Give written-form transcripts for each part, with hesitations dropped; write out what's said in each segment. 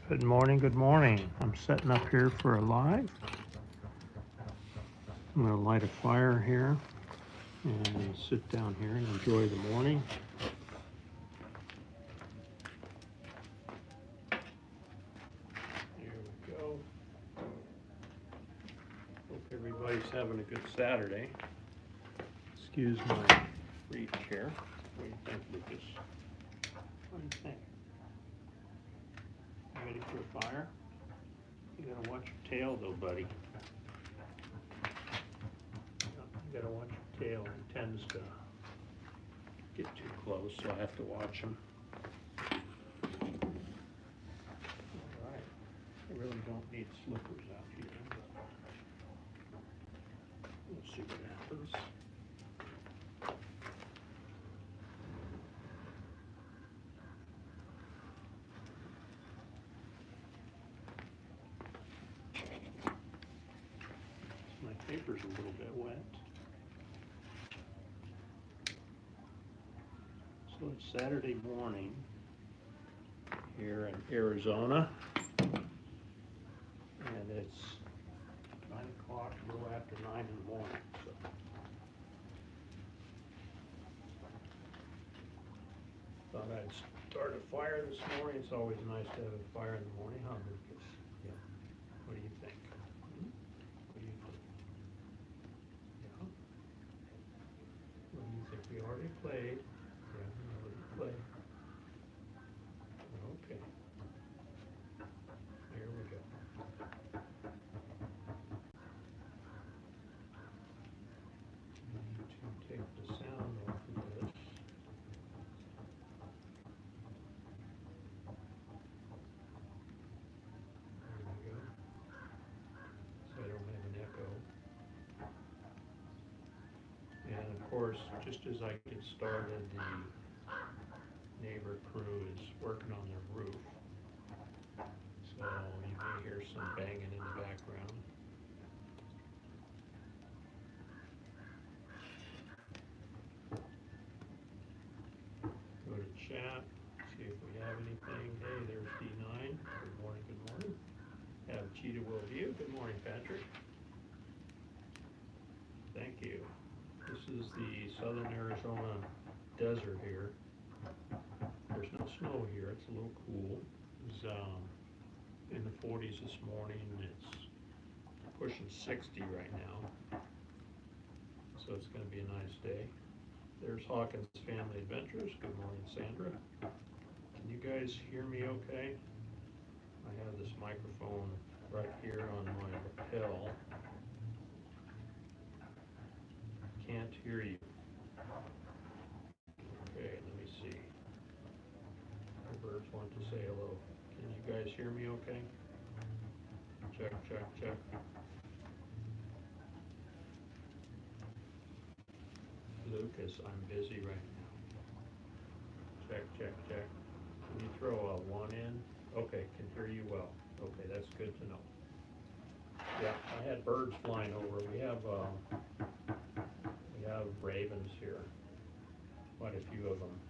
Good morning, good morning. I'm setting up here for a live. I'm gonna light a fire here and sit down here and enjoy the morning. There we go. Hope everybody's having a good Saturday. Excuse my reach here. What do you think, Lucas? What do you think? You ready for a fire? You gotta watch your tail though, buddy. You gotta watch your tail. He tends to get too close, so I have to watch him. Alright. I really don't need slippers out here, but we'll see what happens. My paper's a little bit wet. So it's Saturday morning here in Arizona, and it's 9 o'clock, a little after 9 in the morning. So thought I'd start a fire this morning. It's always nice to have a fire in the morning, huh, Lucas? Yeah. What do you think? What do you think? Yeah. What do you think? We already played. Yeah, we already played. Okay. Here we go. I need to take the sound off of this. There we go. So I don't have an echo. And of course, just as I get started, the neighbor crew is working on their roof. So you may hear some banging in the background. Go to chat, see if we have anything. Hey, there's D9. Good morning, good morning. Have Cheetah Will View. Good morning, Patrick. Thank you. This is the southern Arizona desert here. There's no snow here. It's a little cool. It was in the 40s this morning. It's pushing 60 right now. So it's going to be a nice day. There's Hawkins Family Adventures. Good morning, Sandra. Can you guys hear me okay? I have this microphone right here on my lapel. Can't hear you. Okay, let me see. The birds want to say hello. Can you guys hear me okay? Check, check, check. Lucas, I'm busy right now. Check, check, check. Can you throw a 1 in? Okay, can hear you well. Okay, that's good to know. Yeah, I had birds flying over. We have ravens here. Quite a few of them.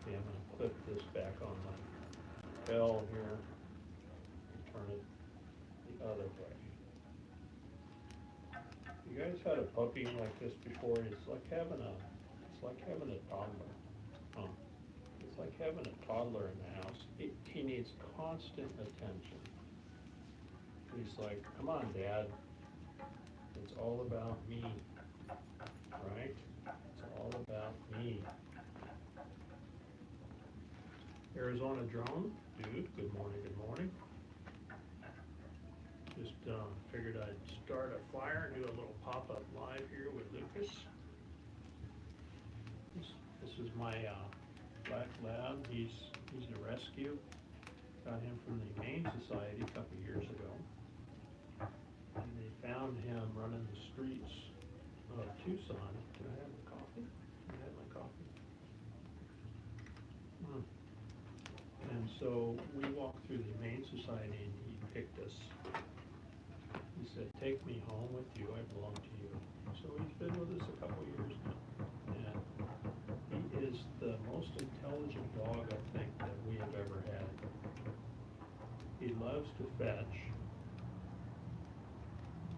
Okay, I'm gonna clip this back on my bell here and turn it the other way. You guys had a puppy like this before? It's like having a toddler. It's like having a toddler in the house. He needs constant attention. He's like, come on, Dad. It's all about me, right? It's all about me. Arizona Drone, dude, good morning, good morning. Just figured I'd start a fire and do a little pop-up live here with Lucas. This is my black lab. He's a rescue. Got him from the Humane Society a couple years ago. And they found him running the streets of Tucson. Can I have a coffee? Can I have my coffee? And so we walked through the Humane Society and he picked us. He said, take me home with you, I belong to you. So he's been with us a couple years now. And he is the most intelligent dog I think that we have ever had. loves to fetch.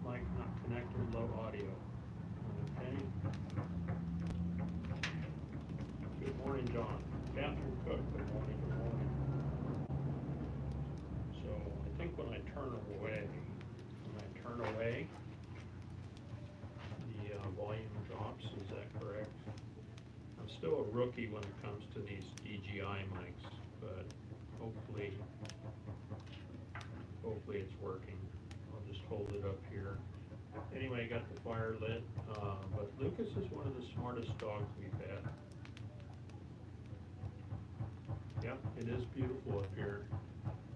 Mic not connected, low audio. Okay. Good morning, John. Catherine Cook, good morning, good morning. So I think when I turn away, the volume drops, is that correct? I'm still a rookie when it comes to these DJI mics, but hopefully it's working. I'll just hold it up here. Anyway, I got the fire lit, but Lucas is one of the smartest dogs we've had. Yep, it is beautiful up here.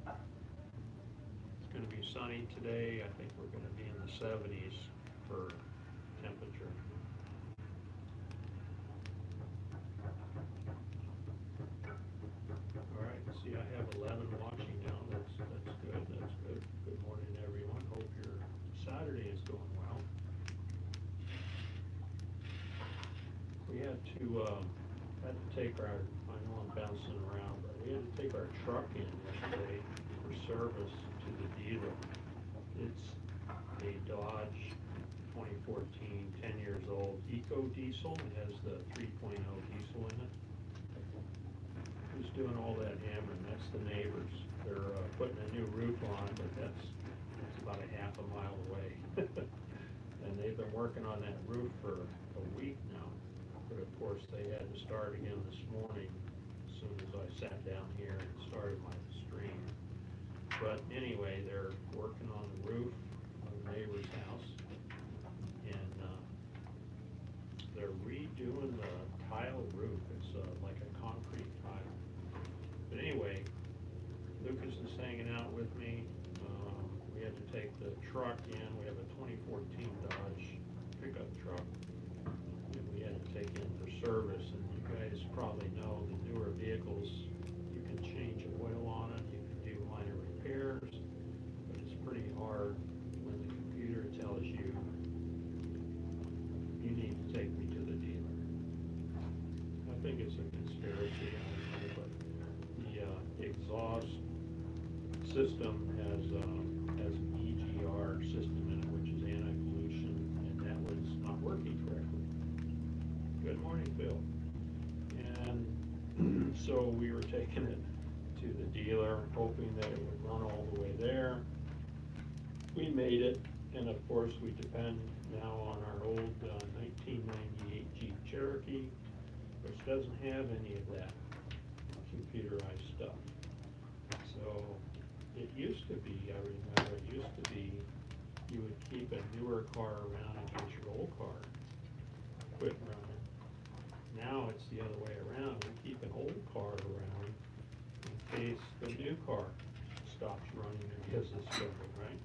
It's gonna be sunny today. I think we're gonna be in the 70s for temperature. All right, see, I have 11 watching now. That's good. Good morning, everyone. Hope your Saturday is going well. We had to take our, I know I'm bouncing around, but we had to take our truck in yesterday for service to the dealer. It's a Dodge 2014, 10 years old, Eco Diesel. It has the 3.0 diesel in it. Who's doing all that hammering? That's the neighbors. They're putting a new roof on, but that's about a half a mile away. And they've been working on that roof for a week now. But of course, they had to start again this morning as soon as I sat down here and started my stream. But anyway, they're working on the roof of the neighbor's house. And they're redoing the tile roof. It's like a concrete tile. But anyway, Lucas is hanging out with me. We had to take the truck in. We have a 2014 Dodge pickup truck. And we had to take in for service. And you guys probably know the newer vehicles, you can change oil on it, you can do minor repairs, but it's pretty hard when the computer tells you you need to take me to the dealer. I think it's a conspiracy, I don't know, but the exhaust system has an EGR system in it, which is anti-pollution, and that was not working correctly. Good morning, Phil. And so we were taking it to the dealer, hoping that it would run all the way there. We made it, and of course we depend now on our old 1998 Jeep Cherokee, which doesn't have any of that computerized stuff. So it used to be, I remember, it used to be you would keep a newer car around in case your old car quit running. Now it's the other way around. We keep an old car around in case the new car stops running or gives us trouble, right?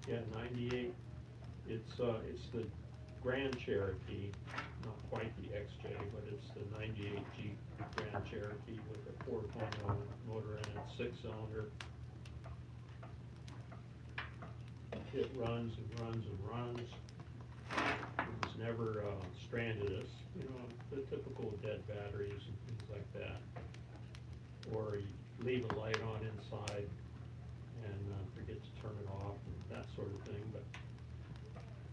Yeah, 98. It's the Grand Cherokee, not quite the XJ, but it's the 98 Jeep Grand Cherokee with a 4.0 motor in it, 6-cylinder. It runs and runs and runs. It's never stranded us, you know, the typical dead batteries and things like that. Or you leave a light on inside and forget to turn it off and that sort of thing. But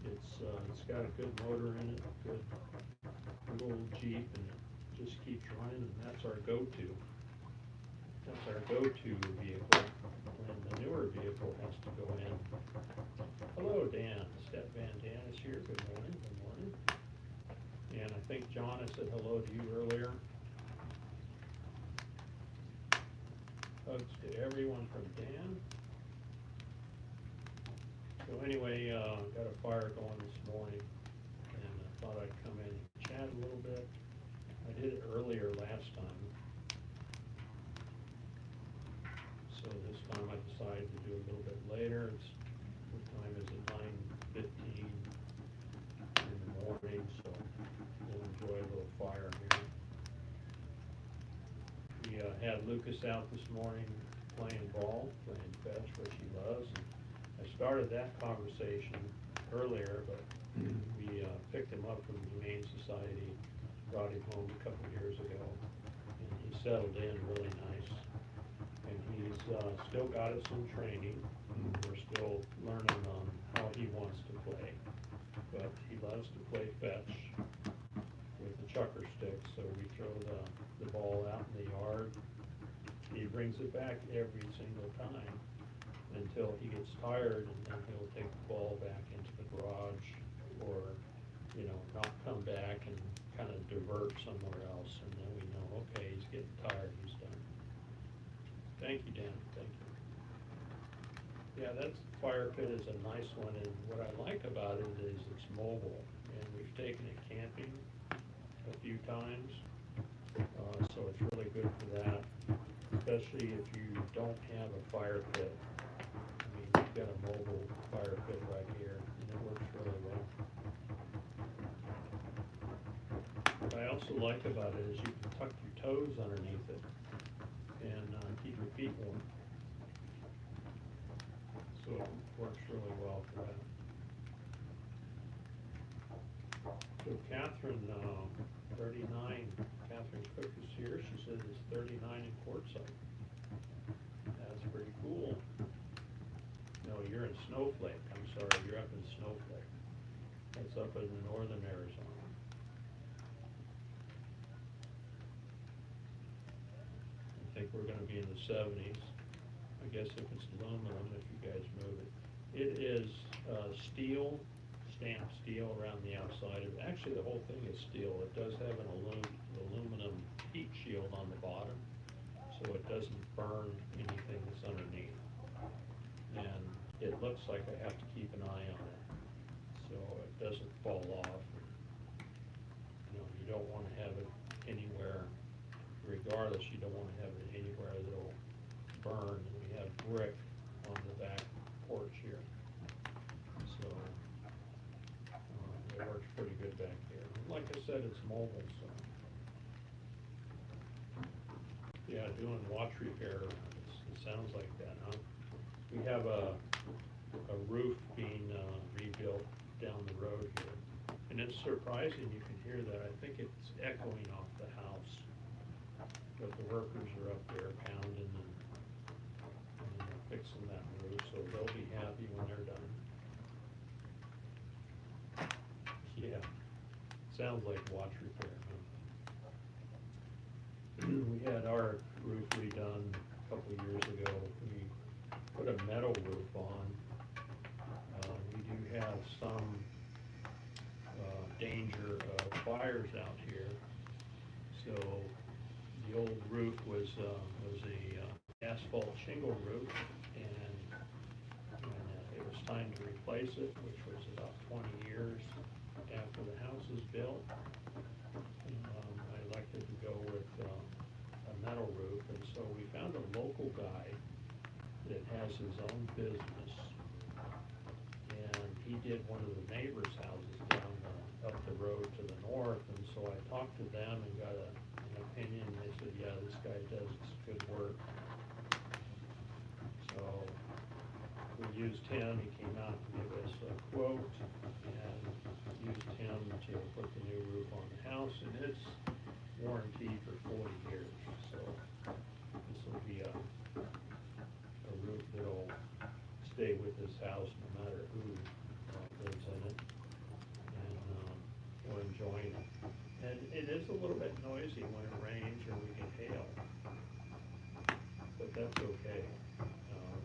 it's got a good motor in it, good old Jeep, and it just keeps running, and that's our go-to. That's our go-to vehicle when the newer vehicle has to go in. Hello, Dan. Step Van Dan is here. Good morning. Good morning. And I think John, I said hello to you earlier. Hugs to everyone from Dan. So anyway, got a fire going this morning, and I thought I'd come in and chat a little bit. I did it earlier last time. So this time I decided to do a little bit later. What time is it? 9:15 in the morning, so we'll enjoy a little fire here. We had Lucas out this morning playing ball, playing fetch, which he loves. And I started that conversation earlier, but we picked him up from the Humane Society, brought him home a couple of years ago, and he settled in really nice. And he He's still got us in training, and we're still learning on how he wants to play. But he loves to play fetch with the chucker stick, so we throw the ball out in the yard. He brings it back every single time until he gets tired, and then he'll take the ball back into the garage, or, you know, not come back and kind of divert somewhere else, and then we know, okay, he's getting tired, he's done. Thank you, Dan, thank you. Yeah, that fire pit is a nice one, and what I like about it is it's mobile, and we've taken it camping a few times, so it's really good for that, especially if you don't have a fire pit. I mean, you've got a mobile fire pit right here, and it works really well. What I also like about it is you can tuck your toes underneath it and keep your feet warm. So it works really well for that. So Catherine, 39, Catherine Cook is here. She says it's 39 in Quartzsite. That's pretty cool. No, you're in Snowflake. I'm sorry, you're up in Snowflake. That's up in northern Arizona. I think we're gonna be in the 70s. I guess if it's aluminum, if you guys move it. It is steel, stamped steel around the outside. Actually, the whole thing is steel. It does have an aluminum heat shield on the bottom, so it doesn't burn anything that's underneath. And it looks like I have to keep an eye on it, so it doesn't fall off. You know, you don't want to have it anywhere, regardless, you don't want to have it anywhere that'll burn. And we have brick on the back porch here, so it works pretty good back there. Like I said, it's mobile, so. Yeah, doing watch repair, it sounds like that, huh? We have a roof being rebuilt down the road here, and it's surprising you can hear that. I think it's echoing off the house, but the workers are up there pounding and fixing that roof, so they'll be happy when they're done. Yeah, sounds like watch repair, huh? We had our roof redone a couple years ago. We put a metal roof on. We do have some danger of fires out here. So the old roof was a asphalt shingle roof, and it was time to replace it, which was about 20 years after the house was built. I elected to go with a metal roof, and so we found a local guy that has his own business, and he did one of the neighbors' houses down up the road to the north, and so I talked to them and got an opinion. They said, yeah, this guy does good work. So we used him. He came out and gave us a quote, and used him to put the new roof on the house, and it's warranted for 40 years. So this will be a roof that'll stay with this house no matter who lives in it, and we're enjoying it. And it is a little bit noisy when it rains or we get hail, but that's okay.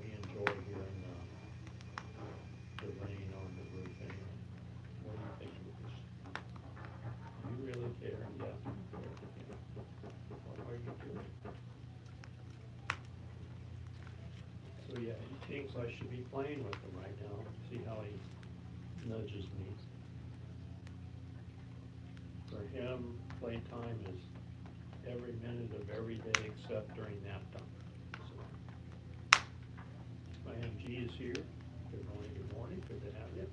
We enjoy hearing the rain on the roof anyway. What do you think, Lucas? You really care? Yeah. What are you doing? So yeah, he thinks I should be playing with him right now. See how he nudges me. For him, playtime is every minute of every day except during nap time. So, IMG is here. Good morning, good morning. Good to have you.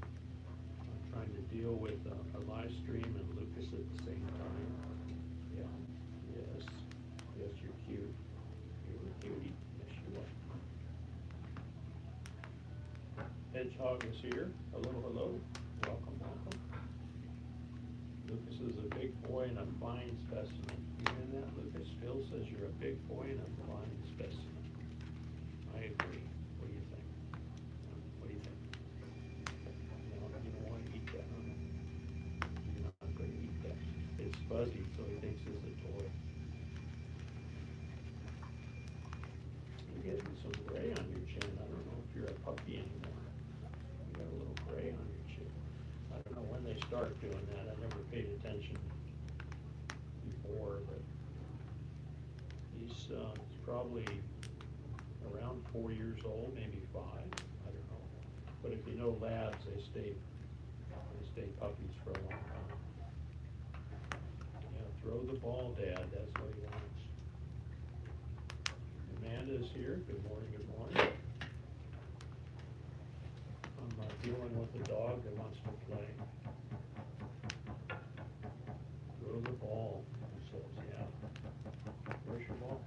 I'm trying to deal with a live stream and Lucas at the same time. Yeah. Yes. Yes, you're cute. You're a cutie. Yes, you are. Hedgehog is here. Hello, hello. Welcome, welcome. Lucas is a big boy and a fine specimen. You hear that, Lucas? Phil says you're a big boy and a fine specimen. so he thinks it's a toy. You're getting some gray on your chin. I don't know if you're a puppy anymore. You got a little gray on your chin. I don't know when they start doing that. I never paid attention before, but he's probably around 4 years old, maybe 5. I don't know. But if you know labs, they stay puppies for a long time. Yeah, throw the ball, Dad. That's what he wants. Amanda's here. Good morning, good morning. I'm dealing with a dog that wants to play. Throw the ball, he says, yeah. Where's your ball?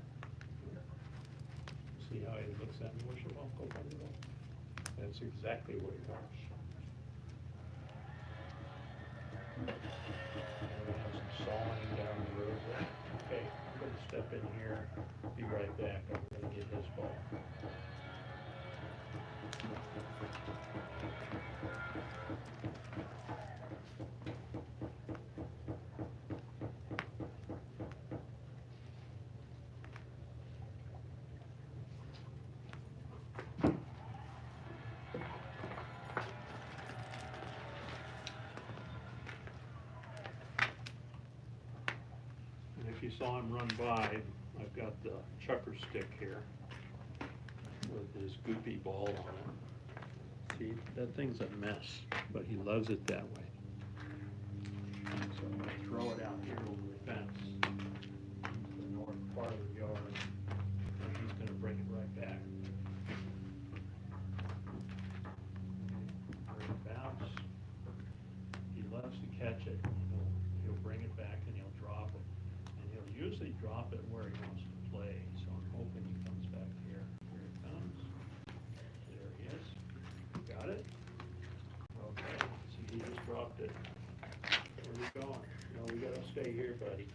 See how he looks at me? Where's your ball? Go find your ball. That's exactly what he wants. Some sawing down the road there. Okay, I'm gonna step in here, be right back. I'm gonna get his ball. And if you saw him run by, I've got the chucker stick here with his goopy ball on it. See, that thing's a mess, but he loves it that way. So I'm gonna throw it out here over the fence into the north part of the yard, and he's gonna bring it right back. Bring it bounce. He loves to catch it. He'll bring it back and he'll drop it. And he'll usually drop it where he wants to play, so I'm hoping he comes back here. Here it comes. There he is. Got it? Okay, see, he just dropped it. Where are we going? No, we gotta stay here, buddy.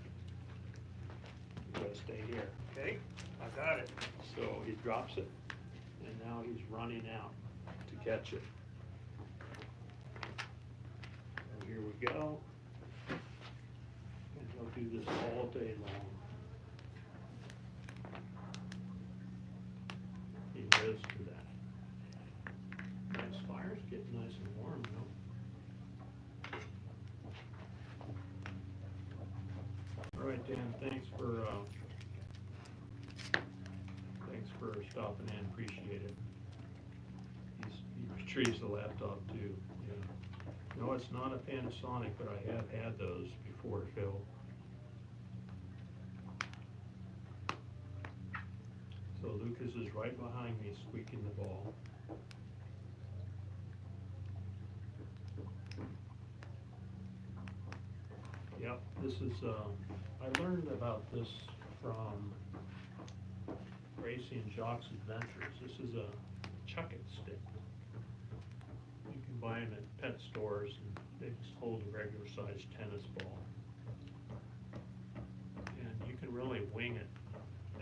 We gotta stay here, okay? I got it. So he drops it, and now he's running out to catch it. And here we go. And he'll do this all day long. He lives for that. This fire's getting nice and warm, though. All right, Dan, thanks for stopping in, appreciate it. He retrieves the laptop too, yeah. No, it's not a Panasonic, but I have had those before, Phil. So Lucas is right behind me squeaking the ball. Yep, this is, I learned about this from Gracie and Jacques Adventures. This is a chuck-it stick. You can buy them at pet stores, and they just hold a regular sized tennis ball. And you can really wing it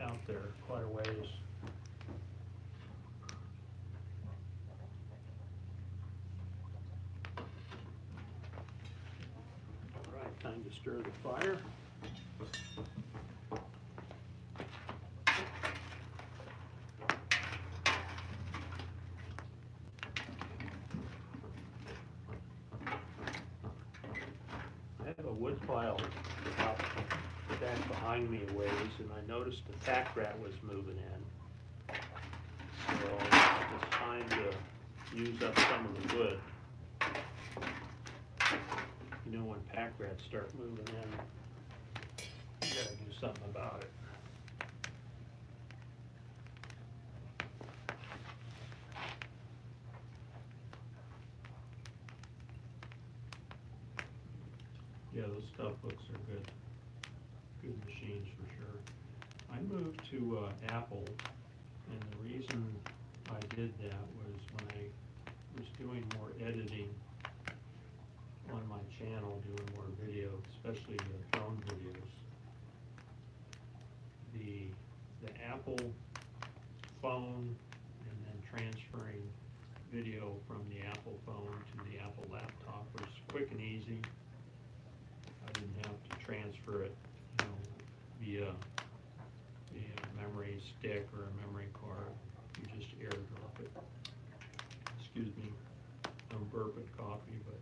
out there quite a ways. All right, time to stir the fire. I have a wood pile up back behind me a ways, and I noticed the pack rat was moving in. So it's time to use up some of the wood. You know, when pack rats start moving in, you gotta do something about it. Yeah, those stuff books are good. Good machines for sure. I moved to Apple, and the reason I did that was when I was doing more editing on my channel, doing more video, especially drone videos. The Apple phone, and then transferring video from the Apple phone to the Apple laptop was quick and easy. I didn't have to transfer it memory stick or a memory card. You just airdrop it. Excuse me, I'm burping coffee, but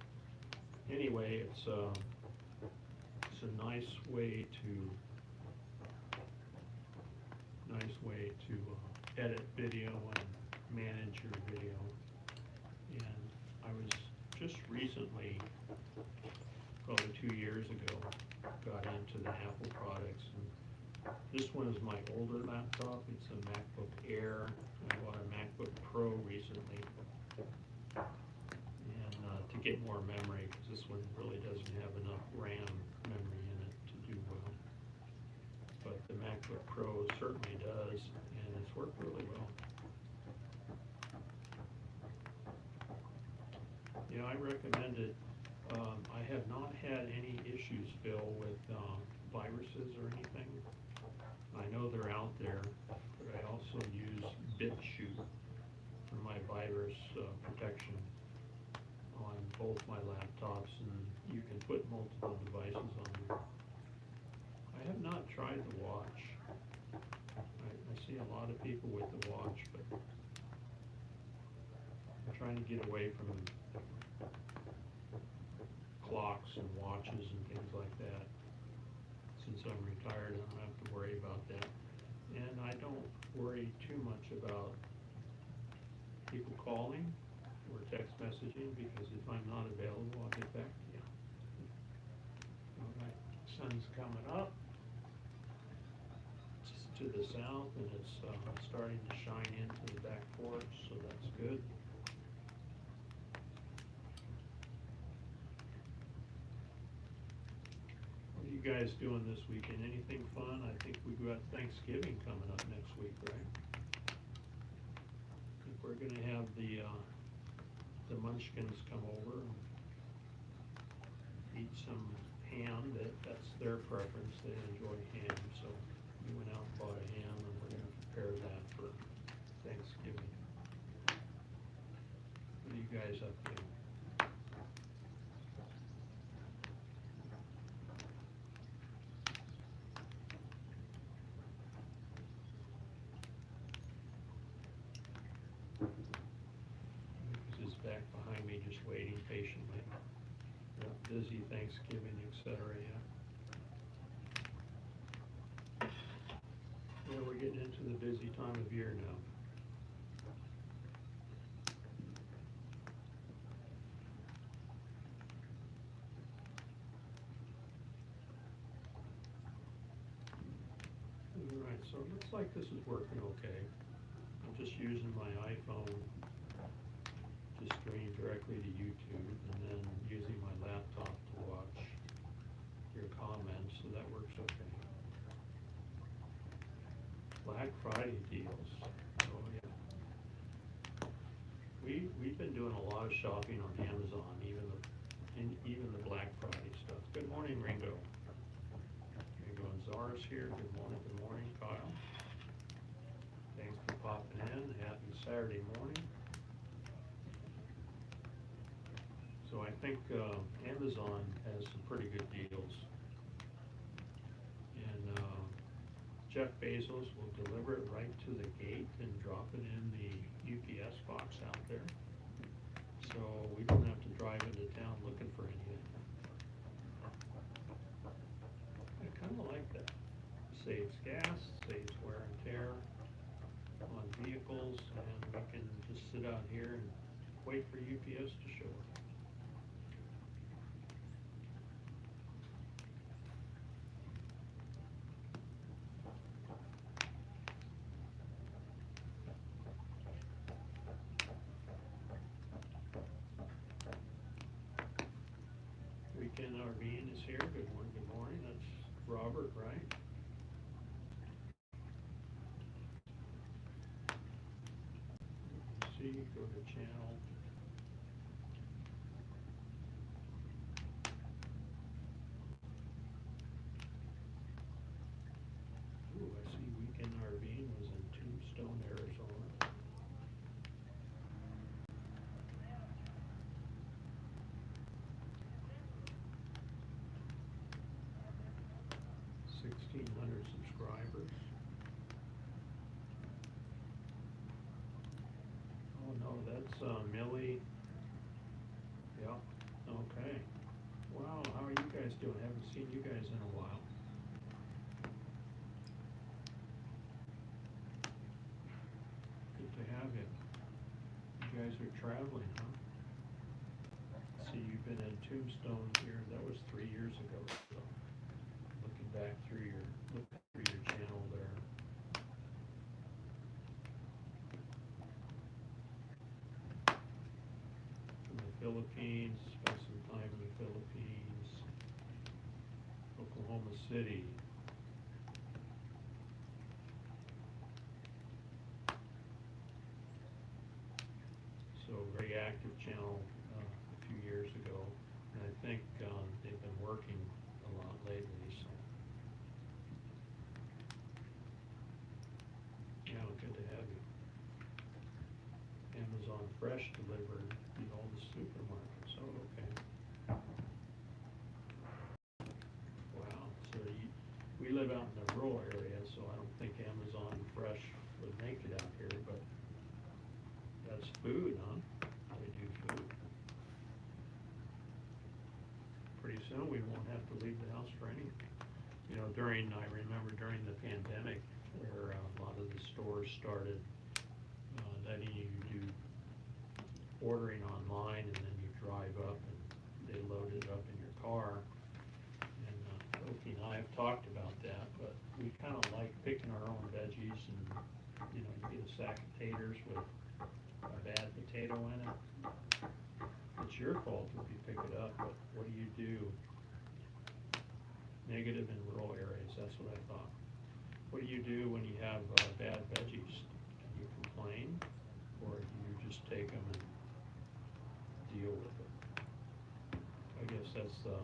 anyway, it's a nice way to edit video and manage your video. And I was just recently, probably 2 years ago, got into the Apple products. And this one is my older laptop. It's a MacBook Air. I bought a MacBook Pro recently. And to get more memory, because this one really doesn't have enough RAM memory in it to do well. But the MacBook Pro certainly does, and it's worked really well. Yeah, I recommend it. I have not had any issues, Phil, with viruses or anything. I know they're out there, but I also use BitChute for my virus protection on both my laptops, and you can put multiple devices on there. I have not tried the watch. I see a lot of people with the watch, but I'm trying to get away from clocks and watches and things like that. Since I'm retired, I don't have to worry about that. And I don't worry too much about people calling or text messaging, because if I'm not available, I'll get back to you. Well, my sun's coming up to the south, and it's starting to shine into the back porch, so that's good. What are you guys doing this weekend? Anything fun? I think we've got Thanksgiving coming up next week, right? I think we're gonna have the Munchkins come over and eat some ham. That's their preference. They enjoy ham, so we went out and bought a ham, and we're gonna prepare that for Thanksgiving. What are you guys up to? Lucas is back behind me, just waiting patiently. Busy Thanksgiving, etc. Yeah, we're getting into the busy time of year now. All right, so it looks like this is working okay. I'm just using my iPhone to stream directly to YouTube, and then using my laptop to watch your comments, so that works okay. Black Friday deals, oh yeah. We've been doing a lot of shopping on Amazon, even the Black Friday stuff. Good morning, Ringo. Ringo and Zara's here. Good morning, Kyle. Thanks for popping in. Happy Saturday morning. So I think Amazon has some pretty good deals. And Jeff Bezos will deliver it right to the gate and drop it in the UPS box out there. So we don't have to drive into town looking for anything. I kind of like that. Saves gas, saves wear and tear on vehicles, and we can just sit out here and wait for UPS to show up. Weekend RVing is here. Good morning. That's Robert, right? See, go to channel. Ooh, I see Weekend RVing was in Tombstone, Arizona. $1,600 subscribers. subscribers. Oh no, that's Millie. Yeah, okay. Wow, how are you guys doing? Haven't seen you guys in a while. Good to have you. You guys are traveling, huh? See, you've been in Tombstone here, that was 3 years ago, so looking back looking through your channel there. From the Philippines, spent some time in the Philippines, Oklahoma City. So very active channel a few years ago, and I think they've been working a lot lately, so. Yeah, good to have you. Amazon Fresh delivered to all the supermarkets, oh, okay. Wow, so we live out in the rural area, so I don't think Amazon Fresh would make it out here, but that's food, huh? They do food. Pretty soon, we won't have to leave the house for anything. You know, I remember during the pandemic, where a lot of the stores started letting you do ordering online, and then you drive up and they load it up in your car. And Opie and I have talked about that, but we kind of like picking our own veggies, and you know, you get a sack of taters with a bad potato in it. It's your fault if you pick it up, but what do you do? Negative in rural areas, that's what I thought. What do you do when you have bad veggies? Do you complain, or do you just take them and deal with it? I guess that's the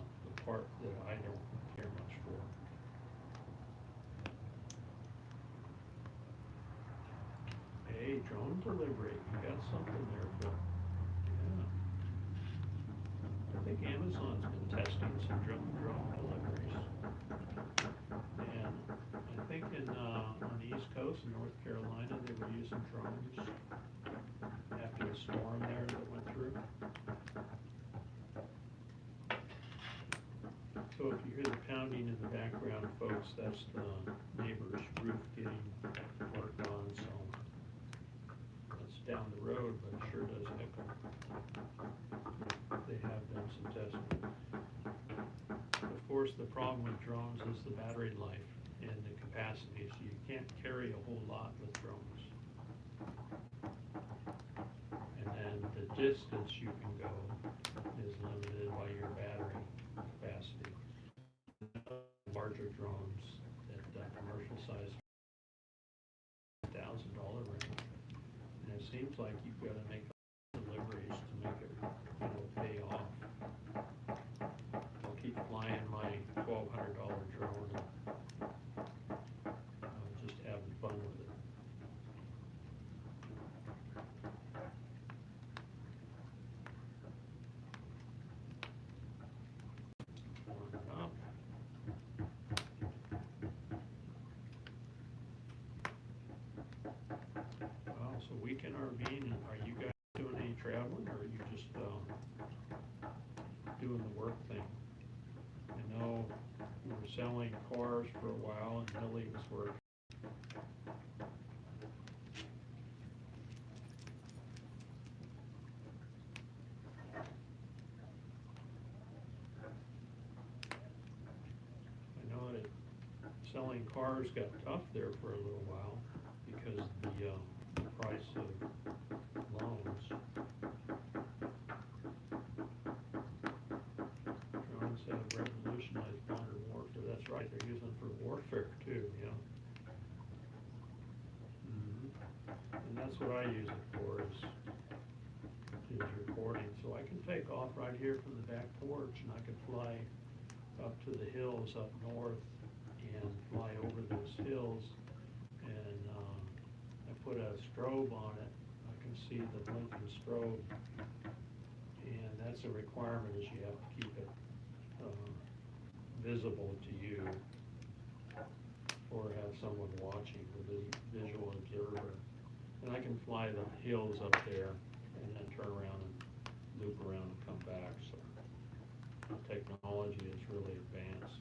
part that I don't care much for. Hey, drone delivery, you got something there, Phil. Yeah. I think Amazon's been testing some drone deliveries. And I think on the East Coast in North Carolina, they were using drones after the storm there that went through. So if you hear the pounding in the background, folks, that's the neighbor's roof getting worked on, so it's down the road, but it sure does echo. They have done some testing. Of course, the problem with drones is the battery life and the capacity, so you can't carry a whole lot with drones. And then the distance you can go is limited by your battery capacity. Larger drones at commercial size, $1,000 range, and it seems like you've got to make deliveries to make it, you know, pay off. I'll keep flying my $1,200 drone and just having fun with it. Warming up. Wow, so weekend RVing, are you guys doing any traveling, or are you just doing the work thing? I know we were selling cars for a while, and Millie was working. I know that selling cars got tough there for a little while because the price of loans. Drones have revolutionized modern warfare. That's right, they're using it for warfare too, you know. And that's what I use it for, is recording. So I can take off right here from the back porch, and I can fly up to the hills up north and fly over those hills, and I put a strobe on it. I can see the blinking strobe, and that's a requirement, is you have to keep it visible to you, or have someone watching, the visual observer. And I can fly the hills up there and then turn around and loop around and come back, so the technology is really advanced.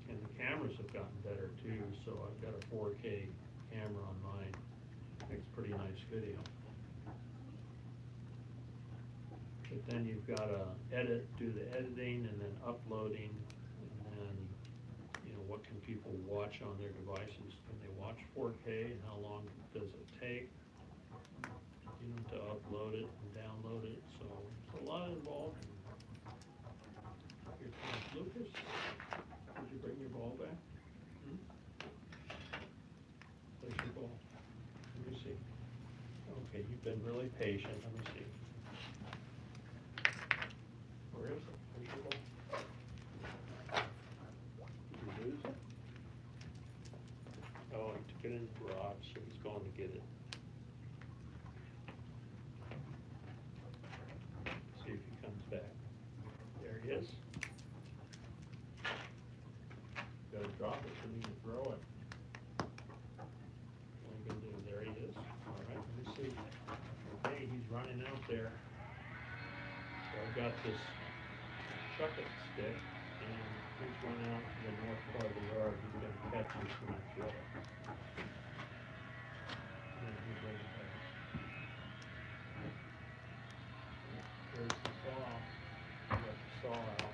And the cameras have gotten better too, so I've got a 4K camera on mine, makes pretty nice video. But then you've got to do the editing and then uploading, and then, you know, what can people watch on their devices? Can they watch 4K, and how long does it take, you know, to upload it and download it? So it's a lot involved. Here comes Lucas. Did you bring your ball back? Where's your ball? Let me see. Okay, you've been really patient. Let me see. Where is it? Where's your ball? Did you lose it? Oh, he took it in the garage, so he's going to get it. See if he comes back. There he is. Gotta drop it so you can throw it. What are you gonna do? There he is. All right, let me see. Okay, he's running out there. So I've got this chuck it stick, and he's running out to the north part of the yard. He's gonna catch this when I throw it. And he'll bring it back. There's the saw. Got the saw out.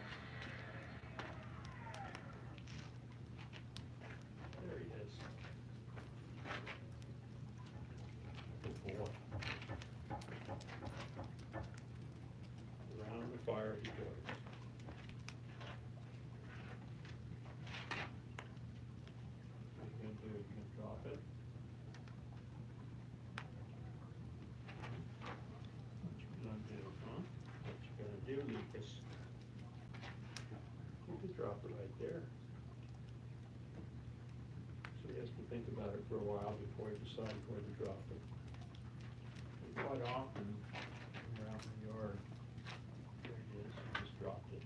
There he is. Good boy. Around the fire he goes. What are you gonna do? You gonna drop it? What you gonna do, huh? What you gonna do, Lucas? You could drop it right there. So he has to think about it for a while before he decides where to drop it. And quite often, when we're out in the yard, there he is, he just dropped it.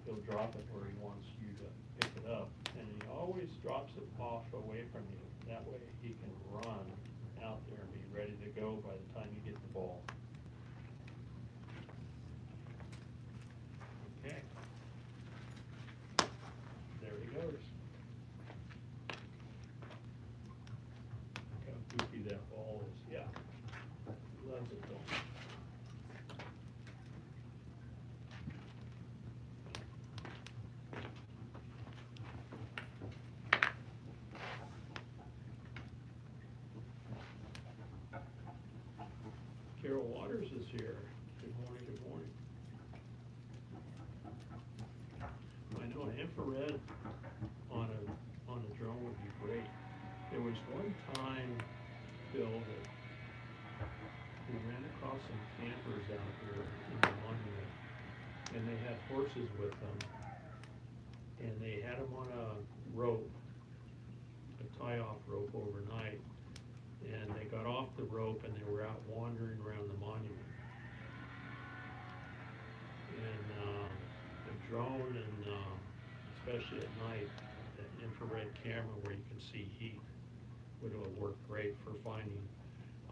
He'll drop it where he wants you to pick it up, and he always drops it off away from you. That way he can run out there and be ready to go by the time you get the ball. Okay. There he goes. Look how goofy that ball is. Yeah. He loves it though. Carol Waters is here. Good morning, good morning. I know an infrared on a drone would be great. There was one time, Bill, that we ran across some campers out here in the monument, and they had horses with them, and they had them on a rope, a tie-off rope overnight, and they got off the rope and they were out wandering around the monument. And the drone, and especially at night, the infrared camera where you can see heat would have worked great for finding.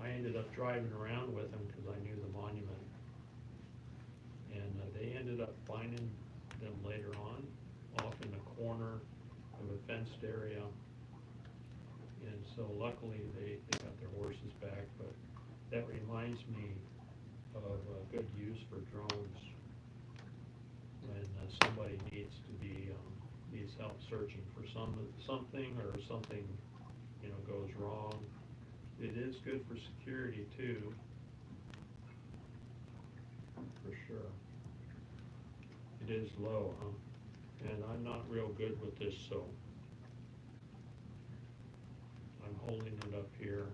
I ended up driving around with them because I knew the monument, and they ended up finding them later on off in the corner of a fenced area. And so luckily they got their horses back, but that reminds me of good use for drones when somebody needs help searching for something, or something, you know, goes wrong. It is good for security too, for sure. It is low, huh? And I'm not real good with this, so I'm holding it up here.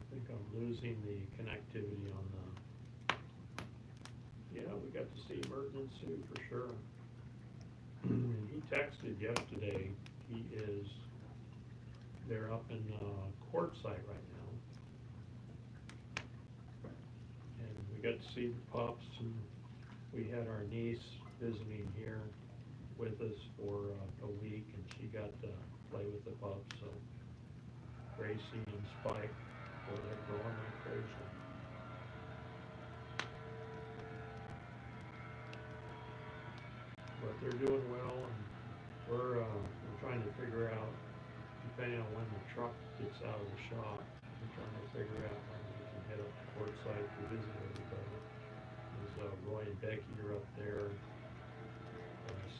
I think I'm losing the connectivity on the, yeah, we got to see Merton and Sue for sure. And he texted yesterday, they're up in Quartzsite right now. And we we got to see the pups, and we had our niece visiting here with us for a week, and she got to play with the pups, so Gracie and Spike, well, they're growing like crazy. But they're doing well, and we're trying to figure out, depending on when the truck gets out of the shop, we're trying to figure out when we can head up to Portside to visit everybody. There's Roy and Becky are up there,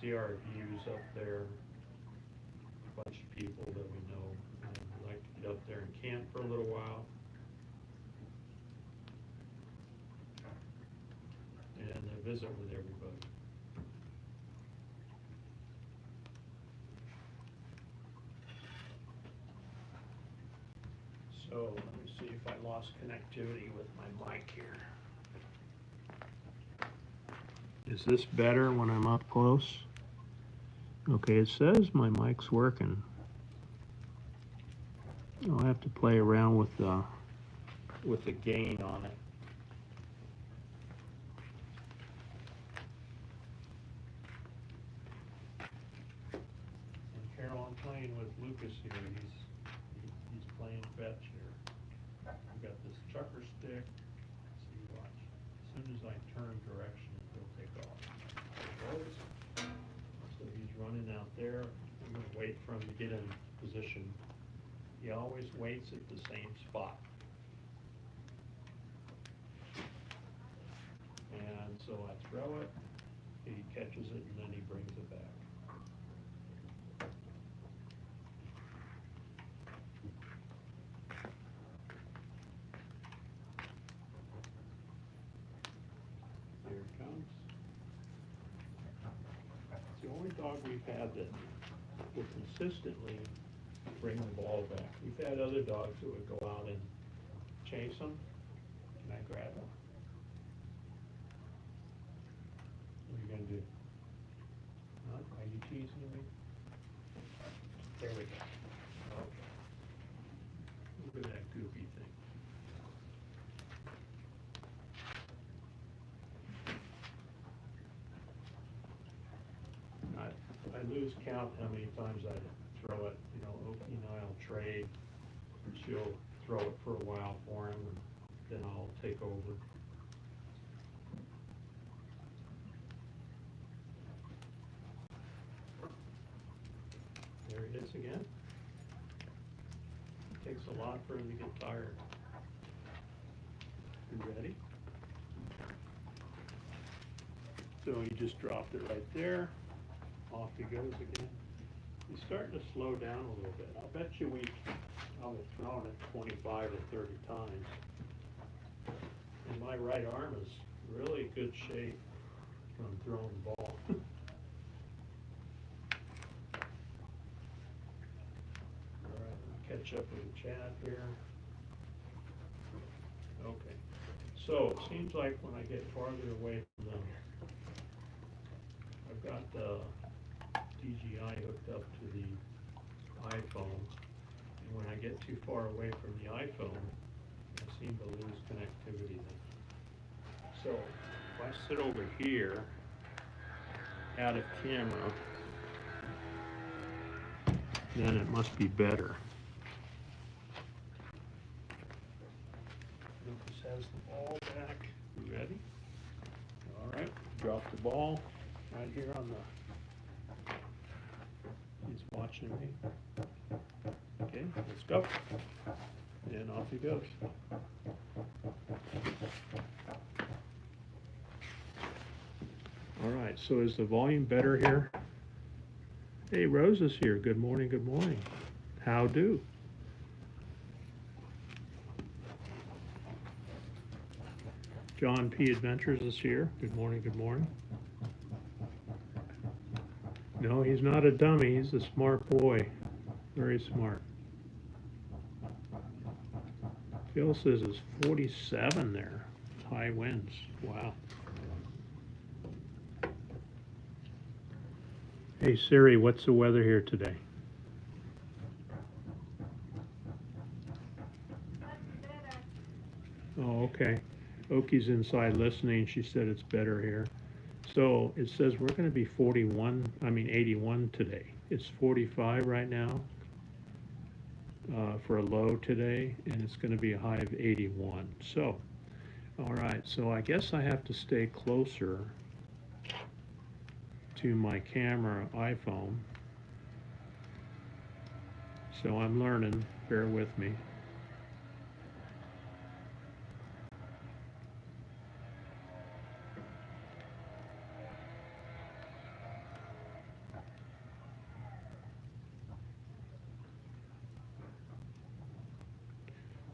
see our views up there, a bunch of people that we know. We'd like to get up there and camp for a little while. And visit with everybody. So let me see if I lost connectivity with my mic here. Is this better when I'm up close? Okay, it says my mic's working. I'll have to play around with the gain on it. And Carol, I'm playing with Lucas here. He's playing fetch here. We got this chucker stick. See, watch. As soon as I turn direction, he'll take off. There it goes. So he's running out there. I'm going to wait for him to get in position. He always waits at the same spot. And so I throw it, he catches it, and then he brings it back. Here it comes. It's the only dog we've had that will consistently bring the ball back. We've had other dogs that would go out and chase them. Can I grab them? What are you gonna do? Huh? Are you teasing me? There we go. Okay. Look at that goofy thing. I lose count how many times I throw it. You know, I'll trade. She'll throw it for a while for him, and then I'll take over. There he is again. It takes a lot for him to get tired. You ready? So he just dropped it right there. Off he goes again. He's starting to slow down a little bit. I'll bet you I'll have thrown it 25 or 30 times. And my right arm is really good shape from throwing the ball. All right, catch up with Chad here. Okay. So it seems like when I get farther away from them, I've got the DJI hooked up to the iPhone, and when I get too far away from the iPhone, I seem to lose connectivity then. So if I sit over here, out of camera, then it must be better. Lucas has the ball back. You ready? All right, drop the ball right here on the. He's watching me. Okay, let's go. And off he goes. All right, so is the volume better here? Hey, Rose is here. Good morning, good morning. How do? John P. Adventures is here. Good morning, good morning. No, he's not a dummy. He's a smart boy. Very smart. Phil says it's 47 there. High winds. Wow. Hey Siri, what's the weather here today? Oh, okay. Oki's inside listening. She said it's better here. So it says we're going to be 81 today. It's 45 right now for a low today, and it's going to be a high of 81. So, all right, so I guess I have to stay closer to my camera iPhone. So I'm learning, bear with me.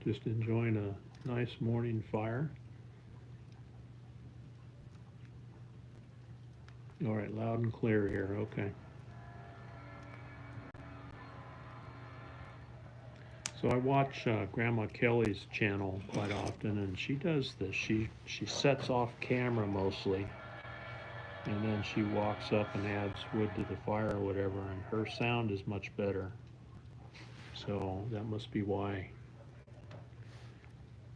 Just enjoying a nice morning fire. All right, loud and clear here, okay. So I watch Grandma Kelly's channel quite often, and she does this. She sets off camera mostly, and then she walks up and adds wood to the fire or whatever, and her sound is much better. So that must be why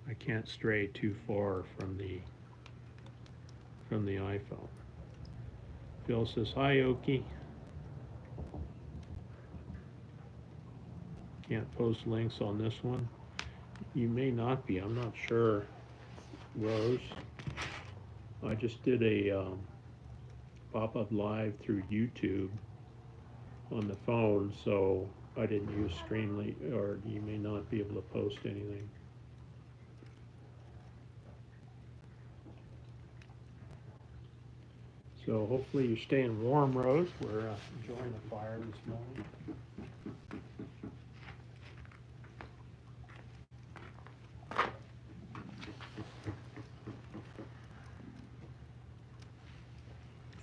I can't stray too far from the iPhone. Phil says, hi, Oki. Can't post links on this one. You may not be, I'm not sure, Rose. I just did a pop-up live through YouTube on the phone, so I didn't use Streamly, or you may not be able to post anything. So hopefully you're staying warm, Rose. We're enjoying the fire this morning.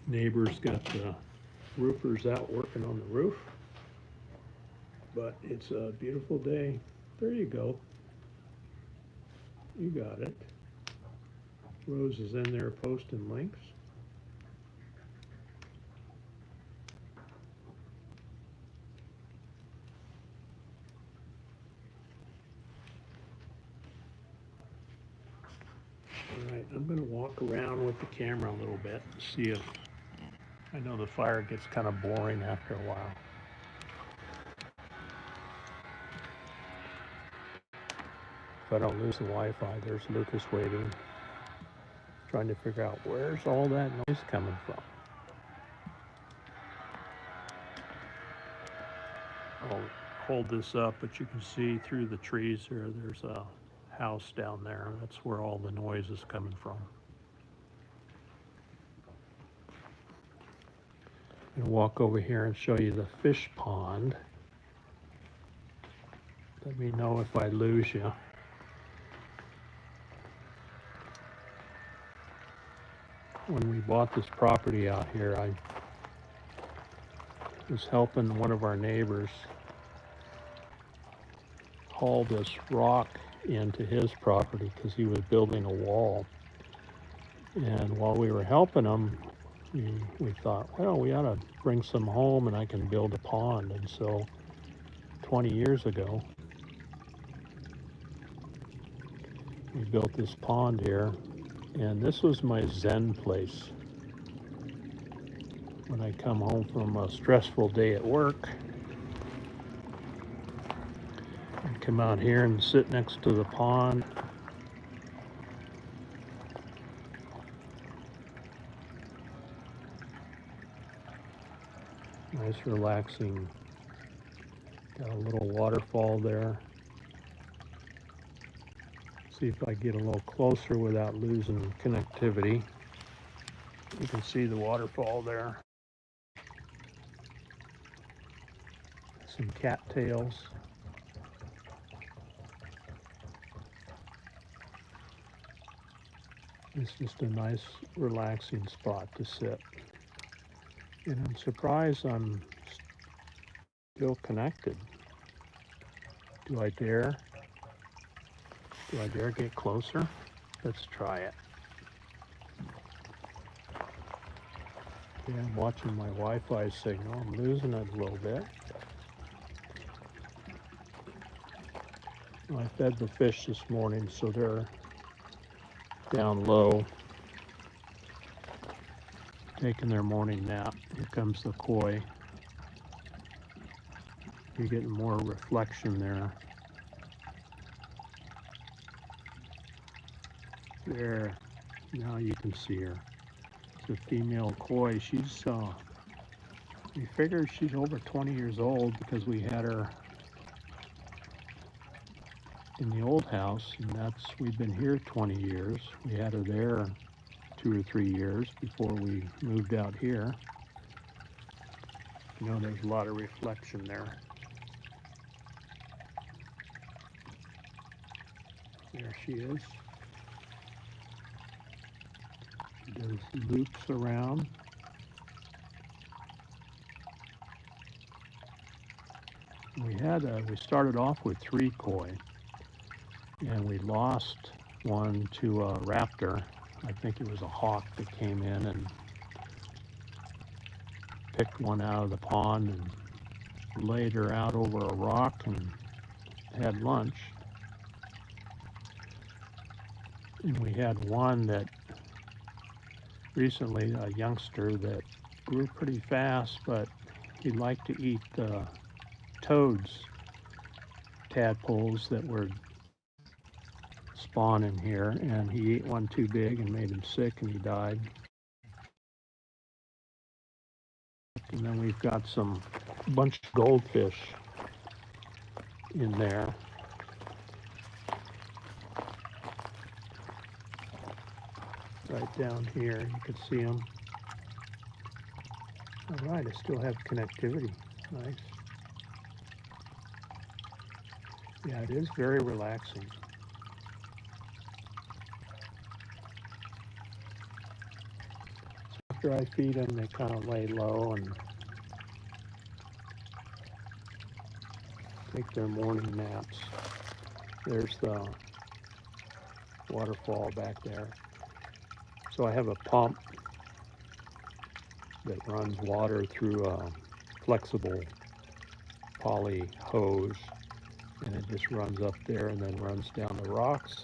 Neighbors got the roofers out working on the roof, but it's a beautiful day. There you go. You got it. Rose is in there posting links. All right, I'm going to walk around with the camera a little bit and see if, I know the fire gets kind of boring after a while. If I don't lose the Wi-Fi, there's Lucas waiting, trying to figure out where's all that noise coming from. I'll hold this up, but you can see through the trees here, there's a house down there. That's where all the noise is coming from. I'm gonna walk over here and show you the fish pond. Let me know if I lose you. When we bought this property out here, I was helping one of our neighbors haul this rock into his property because he was building a wall. And while we were helping him, we thought, well, we ought to bring some home and I can build a pond. And so 20 years ago, we built this pond here, and this was my Zen place. When I come home from a stressful day at work, I come out here and sit next to the pond. Nice relaxing, got a little waterfall there. See if I get a little closer without losing connectivity. You can see the waterfall there. Some cattails. It's just a nice relaxing spot to sit. And I'm surprised I'm still connected. Do I dare? Do I dare get closer? Let's try it. Yeah, I'm watching my Wi-Fi signal. I'm losing it a little bit. I fed the fish this morning, so they're down low, taking their morning nap. Here comes the koi. You're getting more reflection there. There, now you can see her. It's a female koi. We figure she's over 20 years old because we had her in the old house, and we've been here 20 years. We had her there 2 or 3 years before we moved out here. You know, there's a lot of reflection there. There she is. She does loops around. We started off with 3 koi, and we lost one to a raptor. I think it was a hawk that came in and picked one out of the pond and laid her out over a rock and had lunch. And we had one that recently, a youngster that grew pretty fast, but he liked to eat toads, tadpoles that were spawning here, and he ate one too big and made him sick, and he died. And then we've got a bunch of goldfish in there. Right down here, you can see them. All right, I still have connectivity. Nice. Yeah, it is very relaxing. So after I feed them, they kind of lay low and take their morning naps. There's the waterfall back there. So I have a pump that runs water through a flexible poly hose, and it just runs up there and then runs down the rocks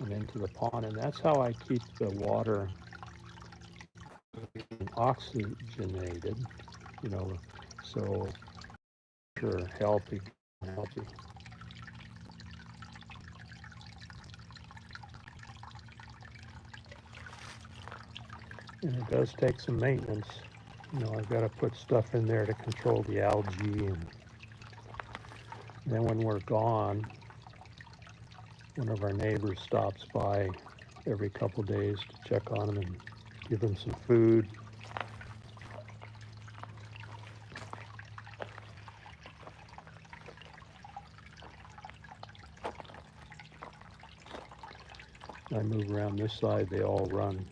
and into the pond. And that's how I keep the water oxygenated, you know, so sure, healthy. And it does take some maintenance. You know, I've got to put stuff in there to control the algae, and then when we're gone, one of our neighbors stops by every couple days to check on them and give them some food. I move around this side, they all run.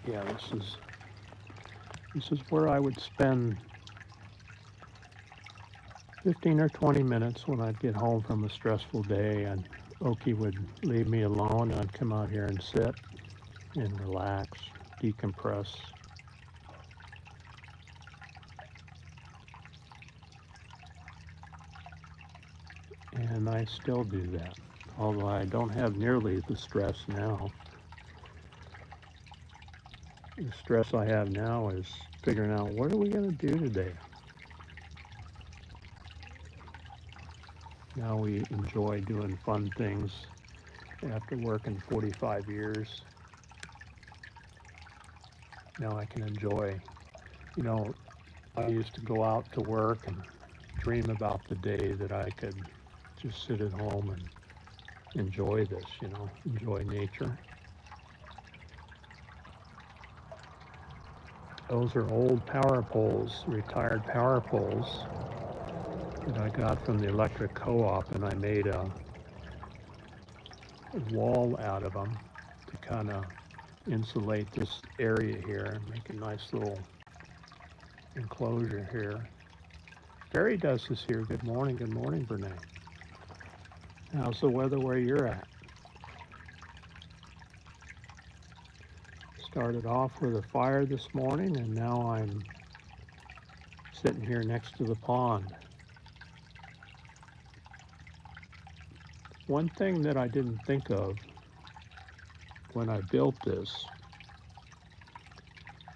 Yeah, this is where I would spend 15 or 20 minutes when I'd get home from a stressful day, and Oki would leave me alone, and I'd come out here and sit and relax, decompress. And I still do that, although I don't have nearly the stress now. The stress I have now is figuring out, what are we going to do today? Now we enjoy doing fun things after working 45 years. Now I can enjoy, you know, I used to go out to work and dream about the day that I could just sit at home and enjoy this, you know, enjoy nature. Those are old power poles, retired power poles that I got from the electric co-op, and I made a wall out of them to kind of insulate this area here and make a nice little enclosure here. Veritas is here. Good morning, Brene. How's the weather where you're at? Started off with a fire this morning, and now I'm sitting here next to the pond. One thing that I didn't think of when I built this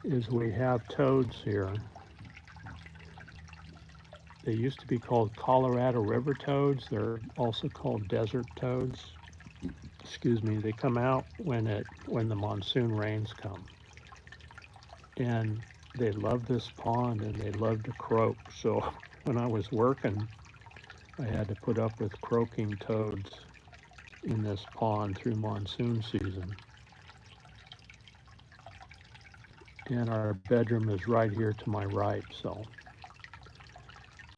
is we have toads here. They used to be called Colorado River toads. They're also called desert toads. Excuse me. They come out when the monsoon rains come. And they love this pond and they love to croak. So when I was working, I had to put up with croaking toads in this pond through monsoon season. And our bedroom is right here to my right, so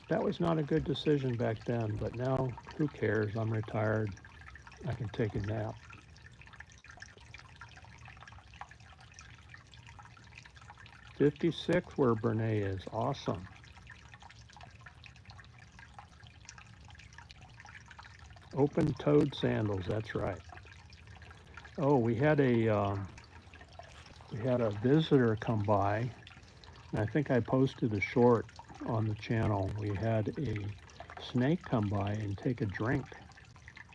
that was not a good decision back then, but now who cares? I'm retired. I can take a nap. 56 where Brene is. Awesome. Open toed sandals, that's right. Oh, we had a visitor come by, and I think I posted a short on the channel. We had a snake come by and take a drink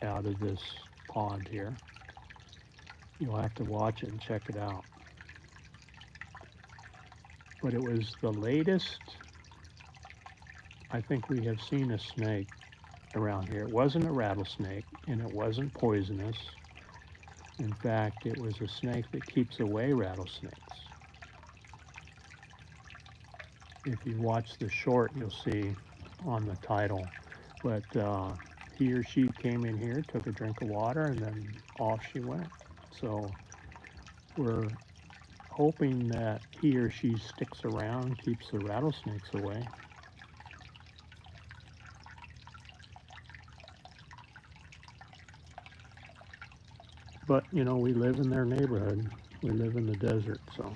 out of this pond here. You'll have to watch it and check it out. But it was the latest I think we have seen a snake around here. It wasn't a rattlesnake and it wasn't poisonous. In fact, it was a snake that keeps away rattlesnakes. If you watch the short, you'll see on the title. But he or she came in here, took a drink of water, and then off she went. So we're hoping that he or she sticks around, keeps the rattlesnakes away. But, you know, we live in their neighborhood. We live in the desert, so.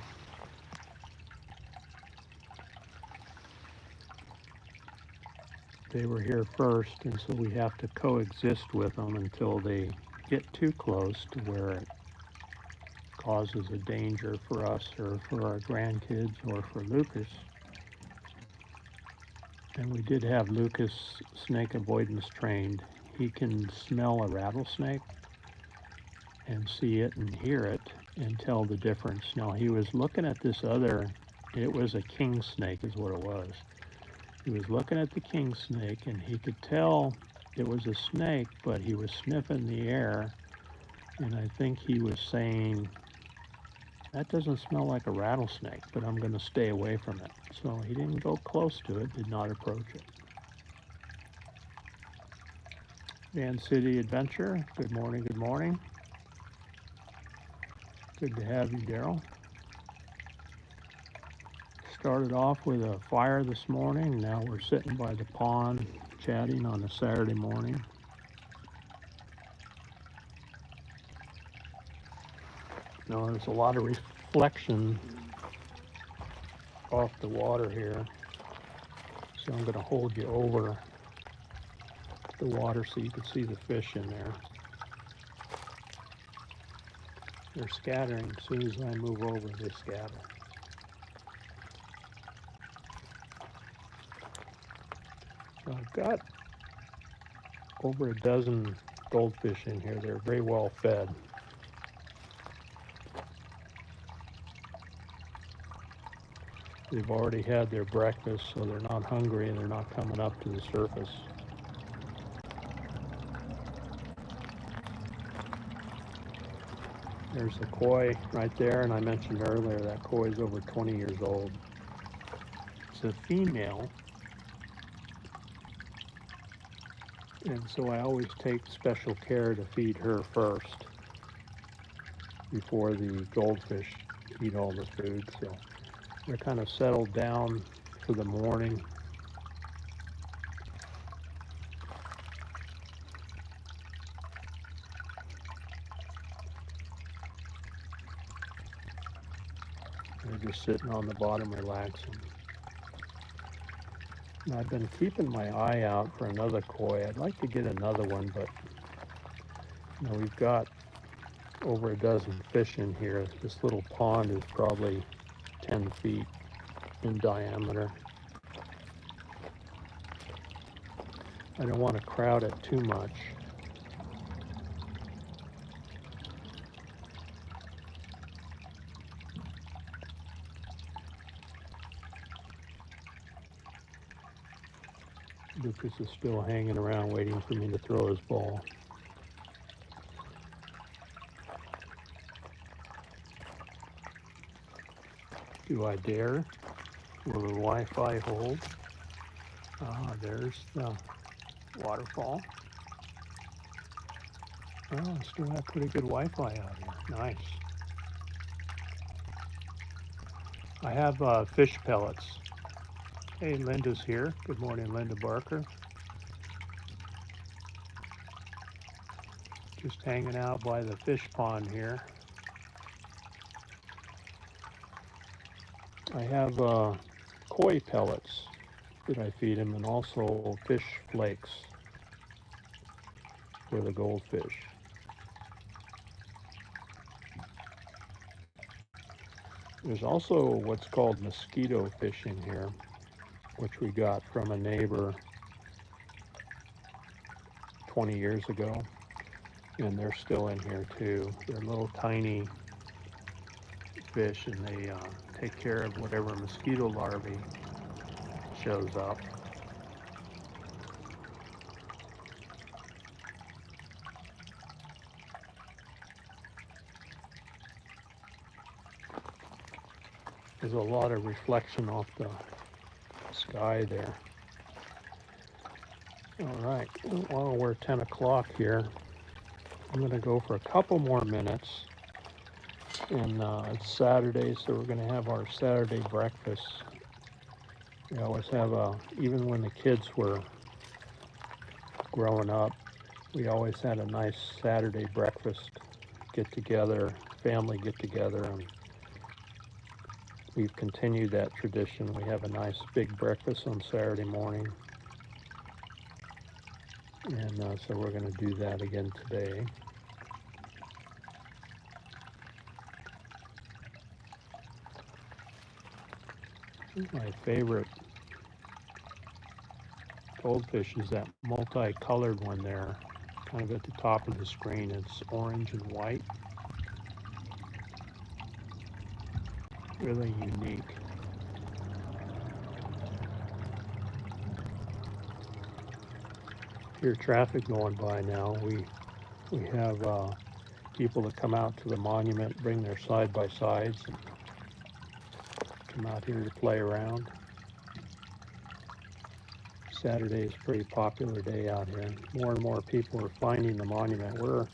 They were here first, and so we have to coexist with them until they get too close to where it causes a danger for us or for our grandkids or for Lucas. And we did have Lucas snake avoidance trained. He can smell a rattlesnake and see it and hear it and tell the difference. Now he was looking at this other, it was a king snake is what it was. He was looking at the king snake and he could tell it was a snake, but he was sniffing the air. And I think he was saying, that doesn't smell like a rattlesnake, but I'm going to stay away from it. So he didn't go close to it, did not approach it. Van City Adventure, good morning, good morning. Good to have you, Daryl. Started off with a fire this morning. Now we're sitting by the pond chatting on a Saturday morning. Now there's a lot of reflection off the water here. So I'm going to hold you over the water so you can see the fish in there. They're scattering. As soon as I move over, they scatter. So I've got over a dozen goldfish in here. They're very well fed. They've already had their breakfast, so they're not hungry and they're not coming up to the surface. There's the koi right there, and I mentioned earlier that koi is over 20 years old. It's a female, and so I always take special care to feed her first before the goldfish eat all the food. So they're kind of settled down for the morning. They're just sitting on the bottom relaxing. And I've been keeping my eye out for another koi. I'd like to get another one, but you know, we've got over a dozen fish in here. This little pond is probably 10 feet in diameter. I don't want to crowd it too much. Lucas is still hanging around waiting for me to throw his ball. Do I dare? Will the Wi-Fi hold? There's the waterfall. Oh, I still have pretty good Wi-Fi out here. Nice. I have fish pellets. Hey, Linda's here. Good morning, Linda Barker. Just hanging out by the fish pond here. I have koi pellets that I feed him, and also fish flakes for the goldfish. There's also what's called mosquito fishing here, which we got from a neighbor 20 years ago, and they're still in here too. They're little tiny fish, and they take care of whatever mosquito larvae shows up. There's a lot of reflection off the sky there. All right, well, we're 10 o'clock here. I'm going to go for a couple more minutes. And it's Saturday, so we're going to have our Saturday breakfast. We always have even when the kids were growing up, we always had a nice Saturday breakfast get together, family get together, and we've continued that tradition. We have a nice big breakfast on Saturday morning. And so we're going to do that again today. My favorite goldfish is that multicolored one there, kind of at the top of the screen. It's orange and white. Really unique. Hear traffic going by now. We have people that come out to the monument, bring their side-by-sides, and come out here to play around. Saturday is a pretty popular day out here. More and more people are finding the monument. We're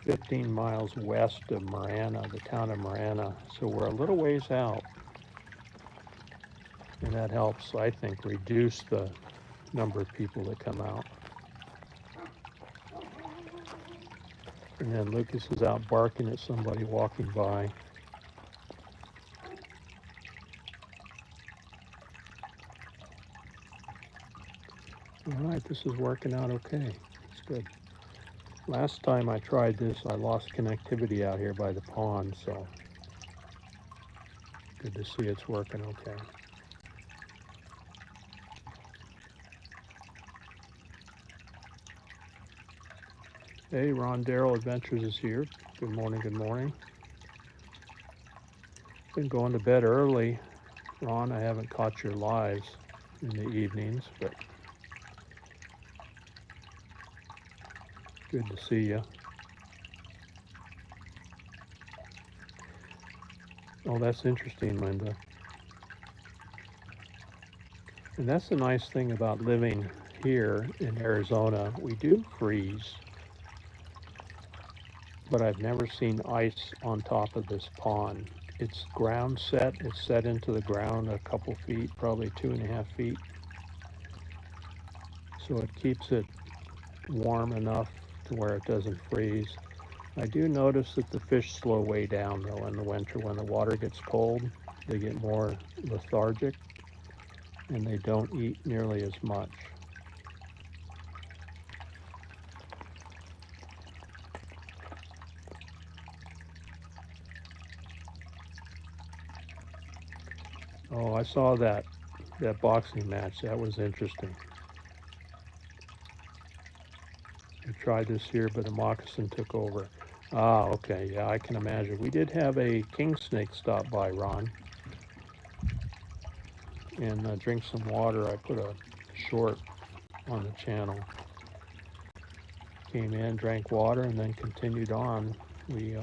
15 miles west of Marana, the town of Marana, so we're a little ways out. And that helps, I think, reduce the number of people that come out. And then Lucas is out barking at somebody walking by. All right, this is working out okay. It's good. Last time I tried this, I lost connectivity out here by the pond, so good to see it's working okay. Hey, Ron Darrell Adventures is here. Good morning, good morning. Been going to bed early. Ron, I haven't caught your lives in the evenings, but good to see you. Oh, that's interesting, Linda. And that's the nice thing about living here in Arizona. We do freeze, but I've never seen ice on top of this pond. It's ground set. It's set into the ground a couple feet, probably 2.5 feet. So it keeps it warm enough to where it doesn't freeze. I do notice that the fish slow way down though in the winter. When the water gets cold, they get more lethargic and they don't eat nearly as much. Oh, I saw that boxing match. That was interesting. I tried this here, but a moccasin took over. Ah, okay, yeah, I can imagine. We did have a king snake stop by, Ron, and drink some water. I put a short on the channel. Came in, drank water, and then continued on. We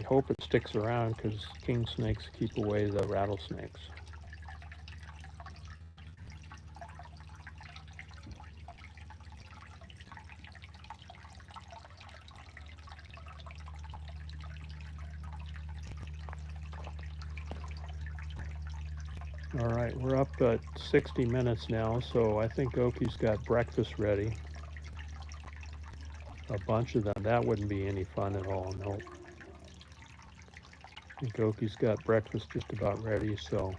hope it sticks around because king snakes keep away the rattlesnakes. All right, we're up at 60 minutes now, so I think Oki's got breakfast ready. A bunch of them. That wouldn't be any fun at all, no. I think Oki's got breakfast just about ready, so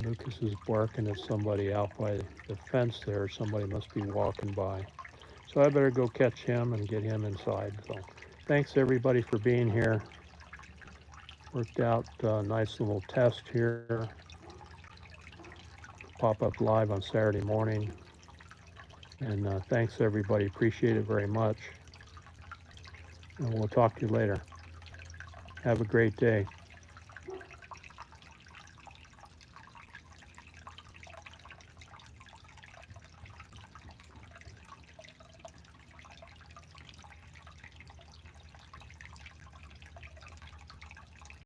Lucas is barking at somebody out by the fence there. Somebody must be walking by. So I better go catch him and get him inside. So thanks everybody for being here. Worked out a nice little test here. Pop up live on Saturday morning. And thanks everybody, appreciate it very much. And we'll talk to you later. Have a great day.